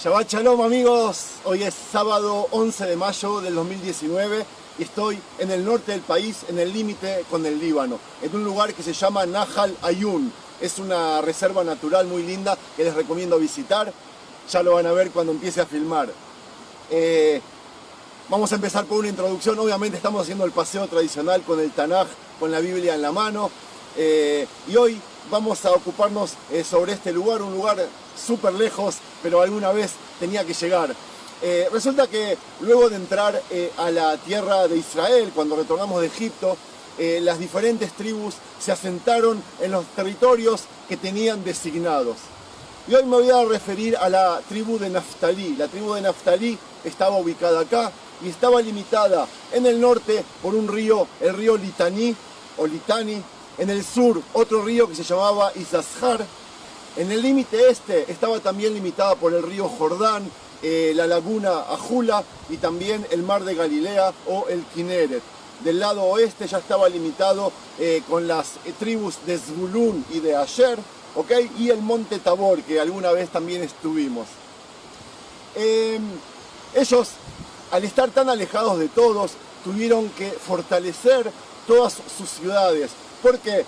Shabbat Shalom amigos, hoy es sábado 11 de mayo del 2019 y estoy en el norte del país, en el límite con el Líbano, en un lugar que se llama Nahal Ayun. Es una reserva natural muy linda que les recomiendo visitar, ya lo van a ver cuando empiece a filmar. Vamos a empezar por una introducción. Obviamente estamos haciendo el paseo tradicional con el Tanaj, con la Biblia en la mano, y hoy vamos a ocuparnos sobre este lugar, un lugar súper lejos, pero alguna vez tenía que llegar. Resulta que luego de entrar a la tierra de Israel, cuando retornamos de Egipto, las diferentes tribus se asentaron en los territorios que tenían designados. Y hoy me voy a referir a la tribu de Naftalí. La tribu de Naftalí estaba ubicada acá y estaba limitada en el norte por un río, el río Litani o Litani. En el sur, otro río que se llamaba Isashar. En el límite este estaba también limitada por el río Jordán, la laguna Ajula y también el mar de Galilea o el Kineret. Del lado oeste ya estaba limitado con las tribus de Zvulún y de Asher, ¿okay? Y el monte Tabor, que alguna vez también estuvimos. Ellos, al estar tan alejados de todos, tuvieron que fortalecer todas sus ciudades. ¿Por qué?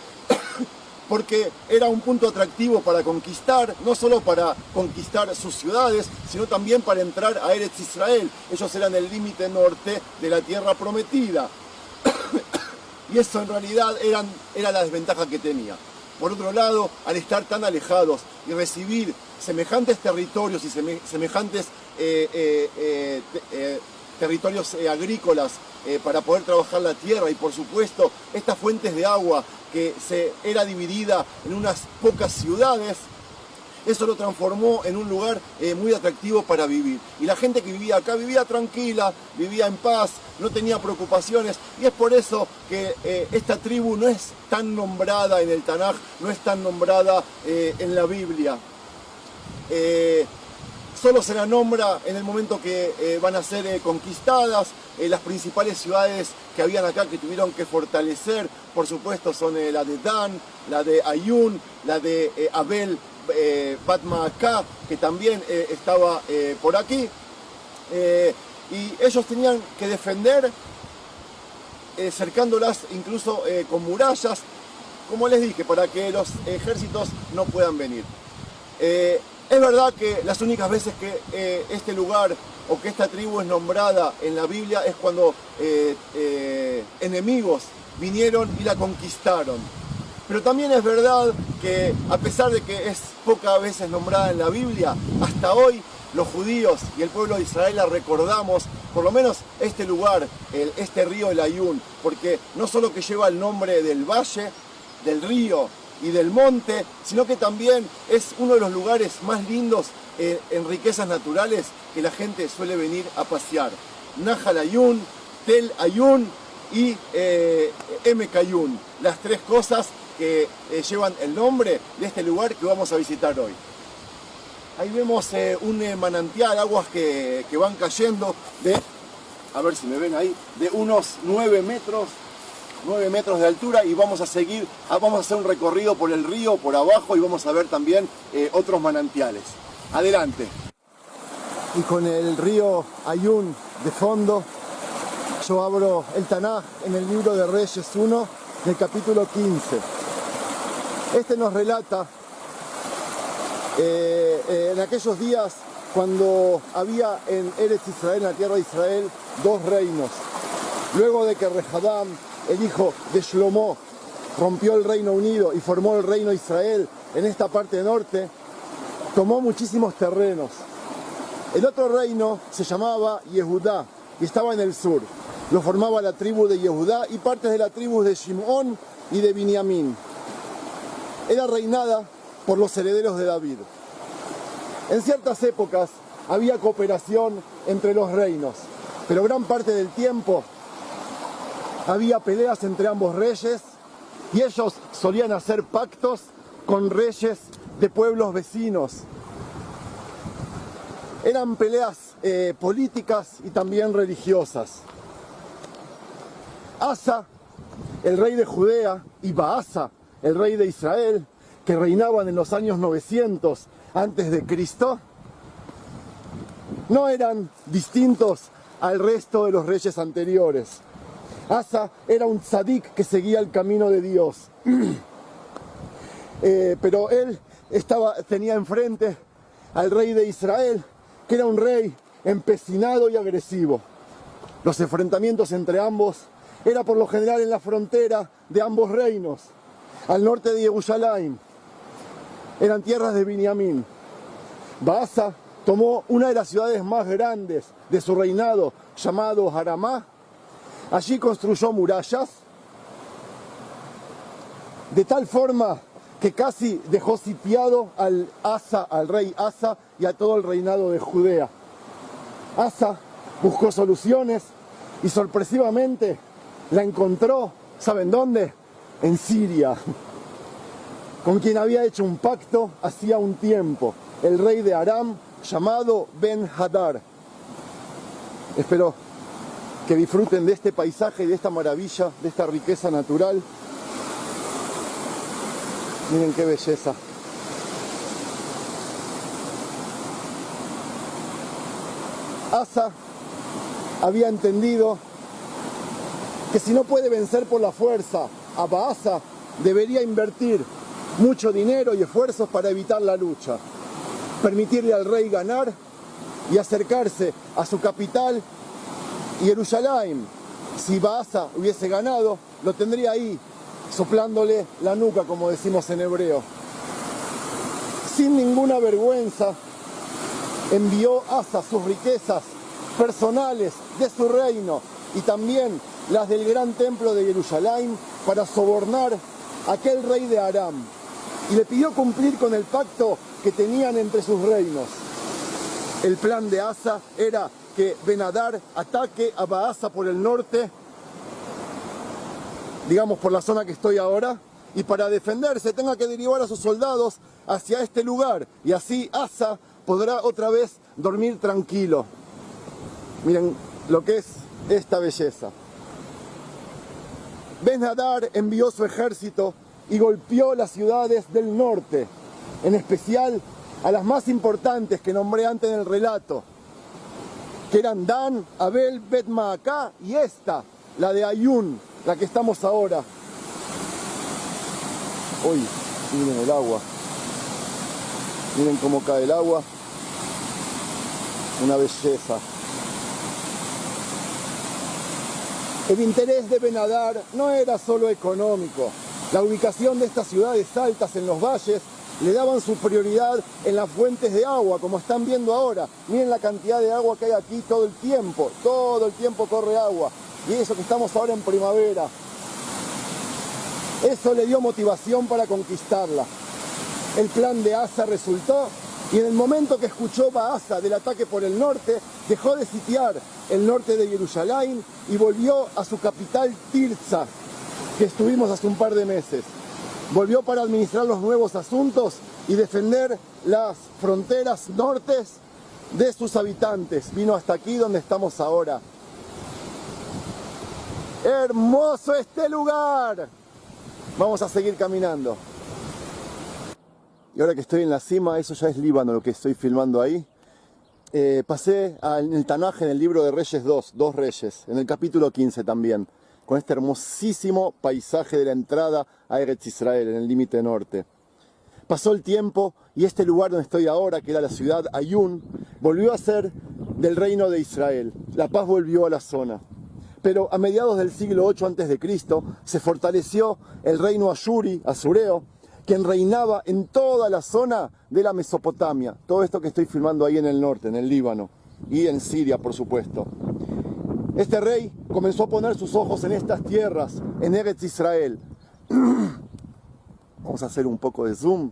Porque era un punto atractivo para conquistar, no solo para conquistar sus ciudades, sino también para entrar a Eretz Israel. Ellos eran el límite norte de la tierra prometida. Y eso en realidad era la desventaja que tenía. Por otro lado, al estar tan alejados y recibir semejantes territorios y semejantes territorios agrícolas para poder trabajar la tierra, y por supuesto estas fuentes de agua que era dividida en unas pocas ciudades, eso lo transformó en un lugar muy atractivo para vivir. Y la gente que vivía acá vivía tranquila, vivía en paz, no tenía preocupaciones, y es por eso que esta tribu no es tan nombrada en el Tanaj, no es tan nombrada en la Biblia. Solo se la nombra en el momento que van a ser conquistadas. Las principales ciudades que habían acá que tuvieron que fortalecer, por supuesto, son la de Dan, la de Ayun, la de Abel Bat Maacá, que también estaba por aquí. Y ellos tenían que defender, cercándolas incluso con murallas, como les dije, para que los ejércitos no puedan venir. Es verdad que las únicas veces que este lugar o que esta tribu es nombrada en la Biblia es cuando enemigos vinieron y la conquistaron. Pero también es verdad que a pesar de que es pocas veces nombrada en la Biblia, hasta hoy los judíos y el pueblo de Israel la recordamos, por lo menos este lugar, este río el Ayun, porque no solo que lleva el nombre del valle, del río y del monte, sino que también es uno de los lugares más lindos en riquezas naturales que la gente suele venir a pasear. Nahal Ayun, Tel Ayun y Emek Ayun, las tres cosas que llevan el nombre de este lugar que vamos a visitar hoy. Ahí vemos un manantial, aguas que van cayendo de, a ver si me ven ahí, de unos 9 metros de altura, y vamos a seguir, vamos a hacer un recorrido por el río, por abajo, y vamos a ver también otros manantiales. Adelante. Y con el río Ayun de fondo, yo abro el Tanaj en el libro de Reyes 1, del capítulo 15. Este nos relata en aquellos días cuando había en Eretz Israel, en la tierra de Israel, dos reinos. Luego de que Rehadam, el hijo de Shlomo, rompió el Reino Unido y formó el Reino de Israel en esta parte norte, tomó muchísimos terrenos. El otro reino se llamaba Yehudá y estaba en el sur. Lo formaba la tribu de Yehudá y partes de la tribu de Shimón y de Binyamin. Era reinada por los herederos de David. En ciertas épocas había cooperación entre los reinos, pero gran parte del tiempo había peleas entre ambos reyes y ellos solían hacer pactos con reyes de pueblos vecinos. Eran peleas políticas y también religiosas. Asa, el rey de Judea, y Baasa, el rey de Israel, que reinaban en los años 900 antes de Cristo, no eran distintos al resto de los reyes anteriores. Asa era un tzadik que seguía el camino de Dios. Pero él tenía enfrente al rey de Israel, que era un rey empecinado y agresivo. Los enfrentamientos entre ambos era por lo general en la frontera de ambos reinos, al norte de Jerusalén. Eran tierras de Binyamin. Baasa tomó una de las ciudades más grandes de su reinado, llamado Haramá. Allí construyó murallas, de tal forma que casi dejó sitiado al rey Asa y a todo el reinado de Judea. Asa buscó soluciones y sorpresivamente la encontró, ¿saben dónde? En Siria, con quien había hecho un pacto hacía un tiempo, el rey de Aram, llamado Ben-Hadad. Espero que disfruten de este paisaje y de esta maravilla, de esta riqueza natural. Miren qué belleza. Asa había entendido que si no puede vencer por la fuerza a Baasa, debería invertir mucho dinero y esfuerzos para evitar la lucha, permitirle al rey ganar y acercarse a su capital, Jerusalén. Si Baasa hubiese ganado, lo tendría ahí, soplándole la nuca, como decimos en hebreo. Sin ninguna vergüenza, envió Asa sus riquezas personales de su reino y también las del gran templo de Jerusalén para sobornar a aquel rey de Aram, y le pidió cumplir con el pacto que tenían entre sus reinos. El plan de Asa era que Ben-Hadad ataque a Baasa por el norte, digamos por la zona que estoy ahora, y para defenderse tenga que derivar a sus soldados hacia este lugar, y así Asa podrá otra vez dormir tranquilo. Miren lo que es esta belleza. Ben-Hadad envió su ejército y golpeó las ciudades del norte, en especial a las más importantes que nombré antes en el relato, que eran Dan, Abel, Bet-Maacá y esta, la de Ayún, la que estamos ahora. Uy, miren el agua. Miren cómo cae el agua. Una belleza. El interés de Ben-Hadad no era solo económico. La ubicación de estas ciudades altas en los valles le daban su prioridad en las fuentes de agua, como están viendo ahora. Miren la cantidad de agua que hay aquí todo el tiempo corre agua. Y eso que estamos ahora en primavera. Eso le dio motivación para conquistarla. El plan de Asa resultó, y en el momento que escuchó Baasa del ataque por el norte, dejó de sitiar el norte de Jerusalén y volvió a su capital Tirsa, que estuvimos hace un par de meses. Volvió para administrar los nuevos asuntos y defender las fronteras nortes de sus habitantes. Vino hasta aquí donde estamos ahora. ¡Hermoso este lugar! Vamos a seguir caminando. Y ahora que estoy en la cima, eso ya es Líbano lo que estoy filmando ahí. Pasé en el Tanaj, en el libro de Reyes 2 Reyes, en el capítulo 15 también, con este hermosísimo paisaje de la entrada a Eretz Israel, en el límite norte. Pasó el tiempo y este lugar donde estoy ahora, que era la ciudad Ayún, volvió a ser del reino de Israel. La paz volvió a la zona. Pero a mediados del siglo 8 a.C. se fortaleció el reino asureo, quien reinaba en toda la zona de la Mesopotamia. Todo esto que estoy filmando ahí en el norte, en el Líbano, y en Siria, por supuesto. Este rey comenzó a poner sus ojos en estas tierras, en Eretz Israel. Vamos a hacer un poco de zoom.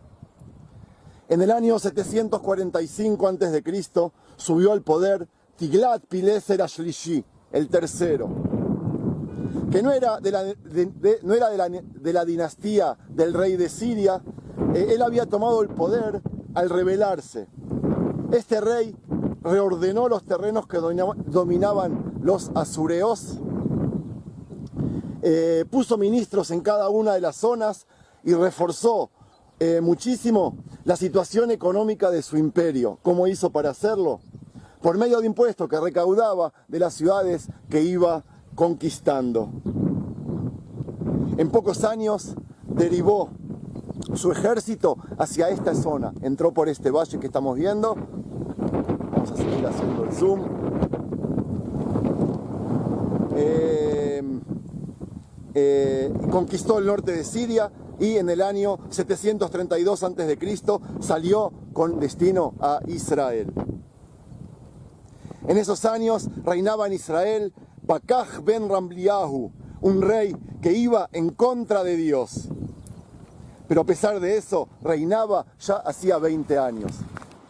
En el año 745 a.C. subió al poder Tiglat-Pileser Ashlishi, el tercero, que no era de la dinastía del rey de Siria. Él había tomado el poder al rebelarse. Este rey reordenó los terrenos que dominaban los asureos, puso ministros en cada una de las zonas y reforzó muchísimo la situación económica de su imperio. ¿Cómo hizo para hacerlo? por medio de impuestos que recaudaba de las ciudades que iba conquistando. En pocos años derivó su ejército hacia esta zona. Entró por este valle que estamos viendo. Vamos a seguir haciendo el zoom. Conquistó el norte de Siria y en el año 732 a.C. salió con destino a Israel. En esos años reinaba en Israel Pakaj ben Ramliahu, un rey que iba en contra de Dios. Pero a pesar de eso, reinaba ya hacía 20 años.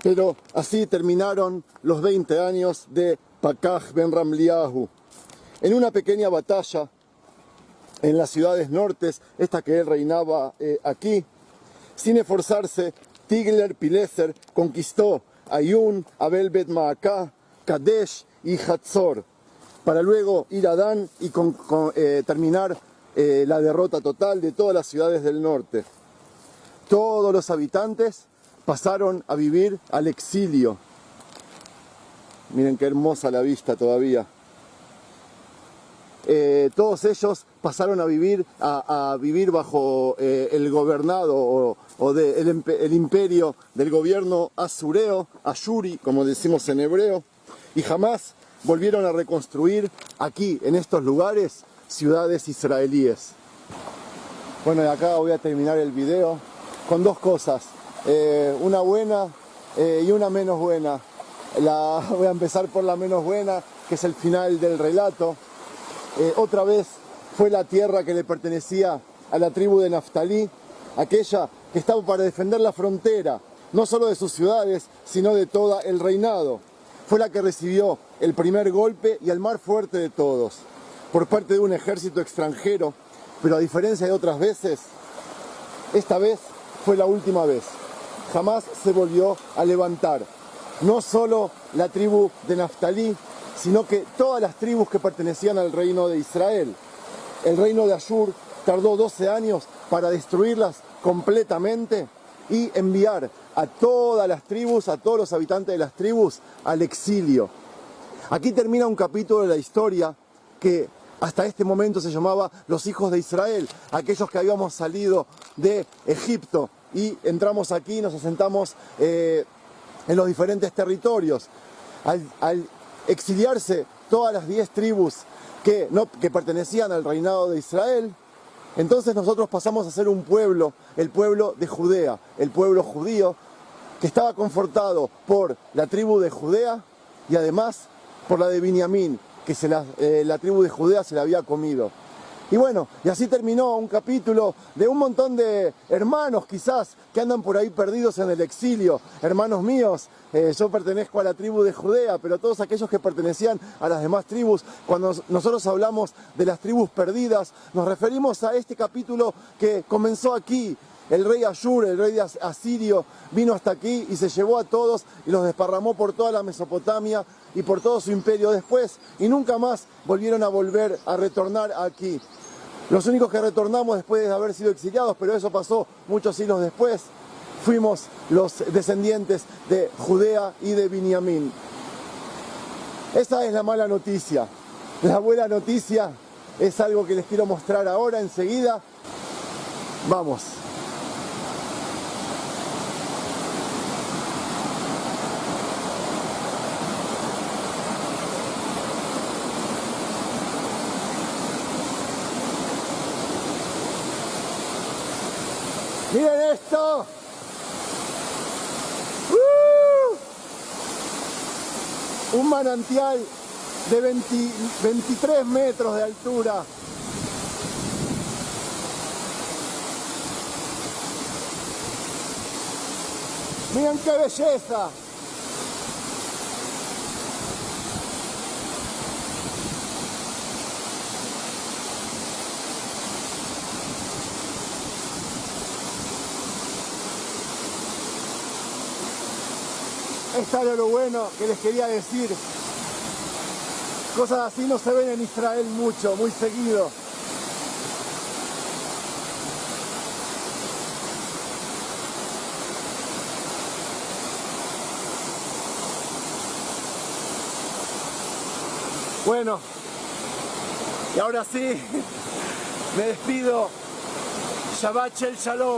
Pero así terminaron los 20 años de Pakaj ben Ramliahu. En una pequeña batalla en las ciudades nortes, esta que él reinaba aquí, sin esforzarse, Tigler-Pileser conquistó Ayun, Abel Bet Maacá, Kadesh y Hatzor, para luego ir a Dan y terminar la derrota total de todas las ciudades del norte. Todos los habitantes pasaron a vivir al exilio. Miren qué hermosa la vista todavía. Todos ellos pasaron a vivir bajo el gobernado el imperio del gobierno asureo, Ashuri, como decimos en hebreo, y jamás volvieron a reconstruir aquí, en estos lugares, ciudades israelíes. Bueno, y acá voy a terminar el video con dos cosas, una buena y una menos buena. Voy a empezar por la menos buena, que es el final del relato. Otra vez fue la tierra que le pertenecía a la tribu de Naftalí, aquella que estaba para defender la frontera, no solo de sus ciudades, sino de todo el reinado. Fue la que recibió el primer golpe y el más fuerte de todos, por parte de un ejército extranjero, pero a diferencia de otras veces, esta vez fue la última vez. Jamás se volvió a levantar. No solo la tribu de Naftalí, sino que todas las tribus que pertenecían al reino de Israel. El reino de Ashur tardó 12 años para destruirlas completamente y enviar a todas las tribus, a todos los habitantes de las tribus, al exilio. Aquí termina un capítulo de la historia que hasta este momento se llamaba Los hijos de Israel, aquellos que habíamos salido de Egipto y entramos aquí y nos asentamos en los diferentes territorios. Al exiliarse todas las 10 tribus que pertenecían al reinado de Israel, entonces nosotros pasamos a ser un pueblo, el pueblo de Judea, el pueblo judío, que estaba confortado por la tribu de Judea y además por la de Binyamin, que la tribu de Judea se la había comido. Y bueno, y así terminó un capítulo de un montón de hermanos quizás que andan por ahí perdidos en el exilio. Hermanos míos, yo pertenezco a la tribu de Judea, pero todos aquellos que pertenecían a las demás tribus, cuando nosotros hablamos de las tribus perdidas, nos referimos a este capítulo que comenzó aquí. El rey Ashur, el rey de Asirio, vino hasta aquí y se llevó a todos y los desparramó por toda la Mesopotamia y por todo su imperio después, y nunca más volvieron a retornar aquí. Los únicos que retornamos después de haber sido exiliados, pero eso pasó muchos siglos después, fuimos los descendientes de Judea y de Binyamin. Esa es la mala noticia. La buena noticia es algo que les quiero mostrar ahora, enseguida. Vamos. ¡Miren esto! Un manantial de 23 metros de altura. ¡Miren qué belleza! Esto era lo bueno que les quería decir. Cosas así no se ven en Israel mucho, muy seguido. Bueno, y ahora sí, me despido. Shabbat Shalom.